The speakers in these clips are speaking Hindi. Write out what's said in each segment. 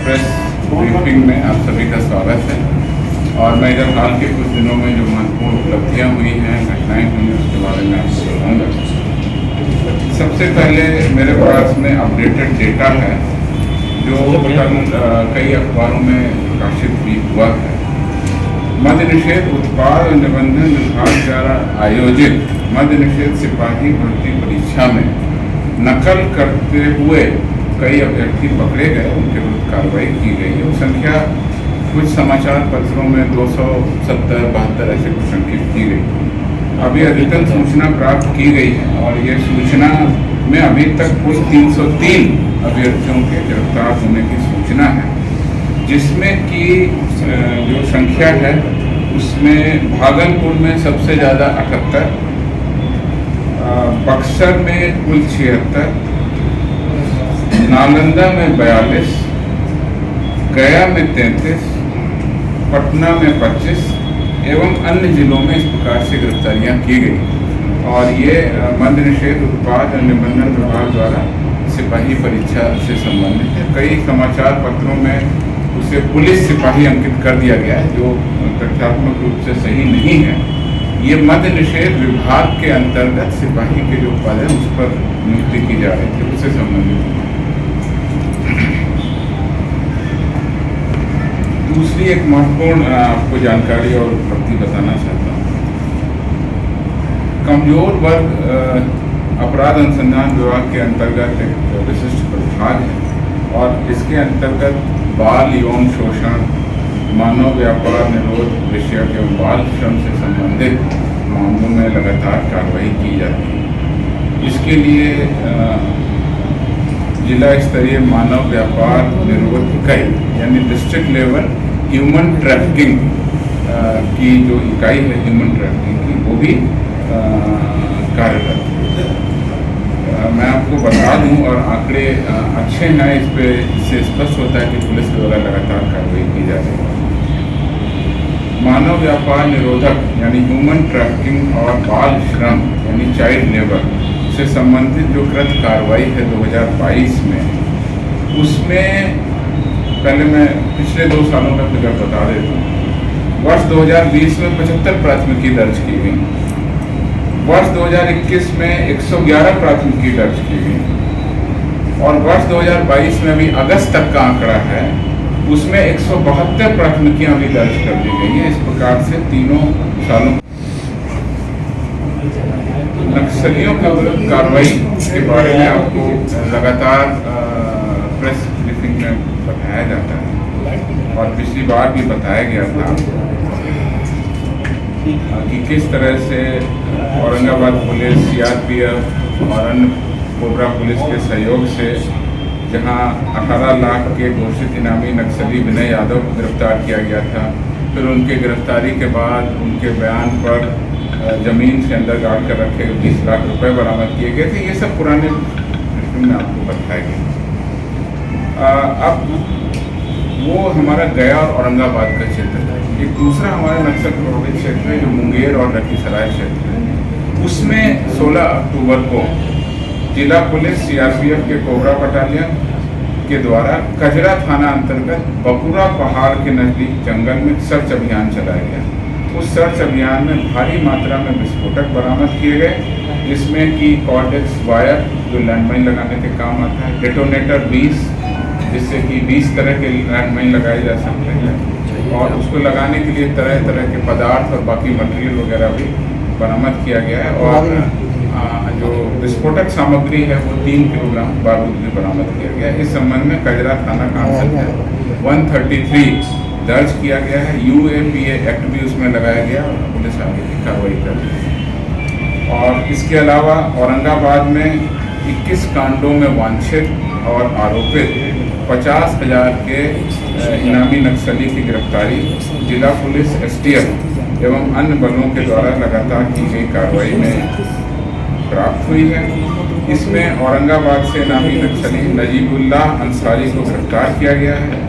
प्रेस ब्रीफिंग में आप सभी का स्वागत है। और मैं इधर हाल के कुछ दिनों में जो महत्वपूर्ण उपलब्धियाँ हुई हैं, घटनाएं हुई हैं, उसके बारे में आपको बताऊँगा। सबसे पहले मेरे पास में अपडेटेड डेटा है जो कल कई अखबारों में प्रकाशित भी हुआ है। मद्य निषेध उत्पाद और निबंधन विभाग द्वारा आयोजित मद्य निषेध सिपाही भर्ती परीक्षा में नकल करते हुए कई अभ्यर्थी पकड़े गए, उनके विरुद्ध कार्रवाई की गई है। संख्या कुछ समाचार पत्रों में 270-72 ऐसे कुछ अंकित की गई। अभी अधिकतम सूचना प्राप्त की गई है और ये सूचना में अभी तक कुल 303 अभ्यर्थियों के गिरफ्तार होने की सूचना है, जिसमें कि जो संख्या है उसमें भागलपुर में सबसे ज़्यादा 78, बक्सर में कुल 76, नालंदा में 42, गया में 33, पटना में 25 एवं अन्य जिलों में इस प्रकार से गिरफ्तारियां की गई। और ये मद्य निषेध उत्पाद और निबंधन विभाग द्वारा सिपाही परीक्षा से संबंधित है। कई समाचार पत्रों में उसे पुलिस सिपाही अंकित कर दिया गया है, जो तथ्यात्मक रूप से सही नहीं है। ये मद्य निषेध विभाग के अंतर्गत सिपाही के जो पद है उस पर नियुक्ति की जा रही थी, उससे संबंधित। दूसरी एक महत्वपूर्ण आपको जानकारी और उपलब्धि बताना चाहता हूँ। कमजोर वर्ग अपराध अनुसंधान विभाग के अंतर्गत एक विशिष्ट विभाग है और इसके अंतर्गत बाल यौन शोषण, मानव व्यापार निरोध विषयक एवं बाल श्रम से संबंधित मामलों में लगातार कार्रवाई की जाती है। इसके लिए जिला स्तरीय मानव व्यापार निरोध इकाई यानी डिस्ट्रिक्ट लेवल ह्यूमन ट्रैफिकिंग की जो इकाई है ह्यूमन ट्रैफिकिंग की, वो भी कार्य करती है। मैं आपको बता दूं और आंकड़े अच्छे हैं, इस पे इससे स्पष्ट होता है कि पुलिस द्वारा लगातार कार्रवाई की जा रही है। मानव व्यापार निरोधक यानी ह्यूमन ट्रैफिकिंग और बाल श्रम यानी चाइल्ड लेबर से संबंधित जो कृत कार्रवाई है 2022 में, उसमें पहले मैं पिछले 2 सालों का फिगर बता देता हूँ। वर्ष 2020 में 75 प्राथमिकी दर्ज की गई, वर्ष 2021 में 111 प्राथमिकी दर्ज की गई और वर्ष 2022 में अभी अगस्त तक का आंकड़ा है, उसमें 172 प्राथमिकियां भी दर्ज कर दी गई हैं। इस प्रकार से तीनों सालों नक्सलियों के विरुद्ध कार्रवाई के बारे में आपको लगातार प्रेस ब्रीफिंग में बताया जाता है और पिछली बार भी बताया गया था कि किस तरह से औरंगाबाद पुलिस, सीआरपीएफ और अन्य कोबरा पुलिस के सहयोग से जहां 18 लाख के घोषित इनामी नक्सली विनय यादव को गिरफ्तार किया गया था, फिर उनके गिरफ्तारी के बाद उनके बयान पर जमीन से अंदर गाड़ कर रखे 20 लाख रुपए बरामद किए गए थे। ये सब पुराने ब्रीफिंग में आपको बताया गया। अब वो हमारा गया और औरंगाबाद का क्षेत्र है। एक दूसरा हमारा नक्सल प्रभावित क्षेत्र है जो मुंगेर और लखीसराय क्षेत्र है। उसमें 16 अक्टूबर को जिला पुलिस सीआरपीएफ के कोबरा बटालियन के द्वारा कजरा थाना अंतर्गत बकुरा पहाड़ के नजदीक जंगल में सर्च अभियान चलाया गया। उस सर्च अभियान में भारी मात्रा में विस्फोटक बरामद किए गए, जिसमें कि कॉर्डेक्स वायर जो लैंडमाइन लगाने के काम आता है, डेटोनेटर 20 जिससे कि 20 तरह के लैंडमाइन लगाए जा सकते हैं और उसको लगाने के लिए तरह तरह के पदार्थ और बाकी मटेरियल वगैरह भी बरामद किया गया है। और जो विस्फोटक सामग्री है वो 3 किलोग्राम बारूद भी बरामद किया गया है। इस संबंध में कजरा थाना कांसेप्ट 133 दर्ज किया गया है। यूएपीए एक्ट भी उसमें लगाया गया और पुलिस आगे की कार्रवाई कर रही है। और इसके अलावा औरंगाबाद में 21 कांडों में वांछित और आरोपित 50,000 के इनामी नक्सली की गिरफ्तारी जिला पुलिस, एसटीएफ एवं अन्य बलों के द्वारा लगातार की गई कार्रवाई में प्राप्त हुई है। इसमें औरंगाबाद से इनामी नक्सली नजीबुल्लाह अंसारी को गिरफ्तार किया गया है।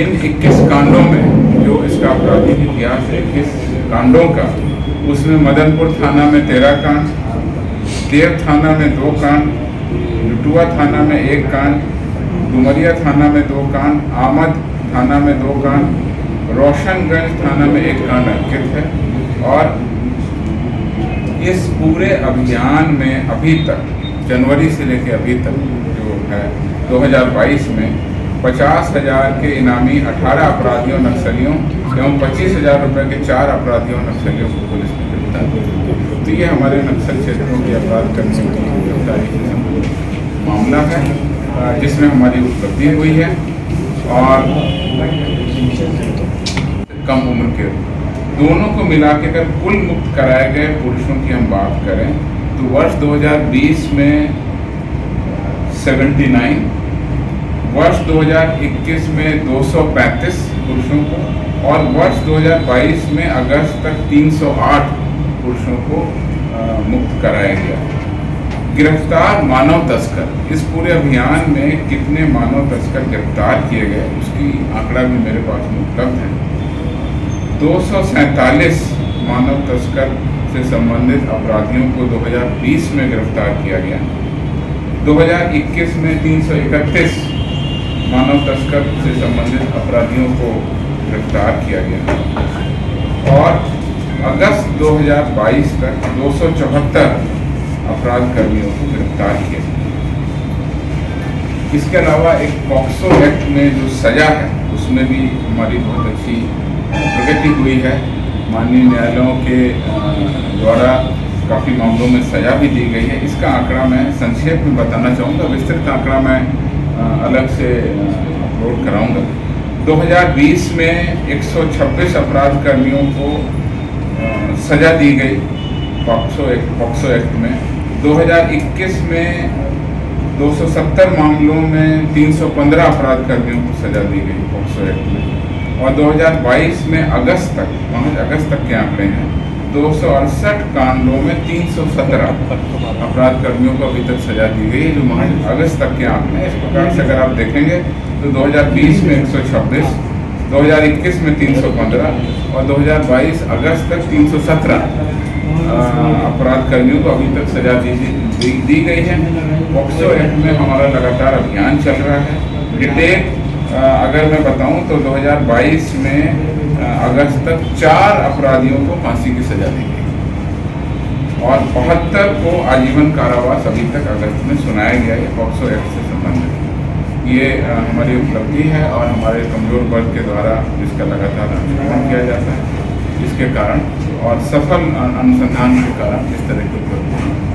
इन 21 कांडों में जो इसका आपराधिक इतिहास है 21 कांडों का, उसमें मदनपुर थाना में 13 कांड, देव थाना में 2 कांड, लुटुआ थाना में 1 कांड, डुमरिया थाना में 2 कांड, आमद थाना में 2 कांड, रोशनगंज थाना में 1 कांड अंकित है। और इस पूरे अभियान में अभी तक जनवरी से लेकर अभी तक जो है 2022 में 50,000 के इनामी 18 अपराधियों नक्सलियों एवं 25,000 रुपये के 4 अपराधियों नक्सलियों को पुलिस ने गिरफ्तार किया। तो ये हमारे नक्सल क्षेत्रों के अपराध करने की गिरफ्तारी से संबंधित मामला है जिसमें हमारी उपलब्धि हुई है। और कम उम्र के दोनों को मिला के अगर कुल मुक्त कराए गए पुरुषों की हम बात करें तो वर्ष 2020 में 79, वर्ष 2021 में 235 पुरुषों को और वर्ष 2022 में अगस्त तक 308 पुरुषों को मुक्त कराया गया। गिरफ्तार मानव तस्कर, इस पूरे अभियान में कितने मानव तस्कर गिरफ्तार किए गए उसकी आंकड़ा भी मेरे पास में उपलब्ध है। 247 मानव तस्कर से संबंधित अपराधियों को 2020 में गिरफ्तार किया गया। 2021 में 331 मानव तस्कर से संबंधित अपराधियों को गिरफ्तार किया गया और अगस्त 2022 तक 274 अपराध कर्मियों को गिरफ्तार किया। इसके अलावा एक पॉक्सो एक्ट में जो सजा है उसमें भी हमारी बहुत अच्छी प्रगति हुई है। माननीय न्यायालयों के द्वारा काफ़ी मामलों में सजा भी दी गई है। इसका आंकड़ा मैं संक्षेप में बताना चाहूँगा, विस्तृत आंकड़ा मैं अलग से अपलोड कराऊंगा। 2020 में 126 अपराध कर्मियों को सजा दी गई पॉक्सो एक्ट में। 2021 में 270 मामलों में 315 अपराध कर्मियों को सजा दी गई पॉक्सो एक्ट में। और 2022 में अगस्त तक के आंकड़े हैं, 268 कांडों में 317 अपराध कर्मियों को अभी तक सजा दी गई है, जो महज अगस्त तक के आंकड़े हैं। इस प्रकार से अगर आप देखेंगे तो 2020 में 126, 2021 में 315 और 2022 अगस्त तक 317 अपराध कर्मियों को अभी तक सजा दी गई है। पॉक्सो एक्ट में हमारा लगातार अभियान चल रहा है। डिटेल अगर मैं बताऊं तो 2022 में अगस्त तक 4 अपराधियों को फांसी की सजा दी गई और 72 को आजीवन कारावास अभी तक अगस्त में सुनाया गया है पॉक्सो एक्ट से संबंधित। ये हमारी उपलब्धि है और हमारे कमजोर वर्ग के द्वारा इसका लगातार अनुसरण किया जाता है। इसके कारण और सफल अनुसंधान के कारण इस तरह की उपलब्धि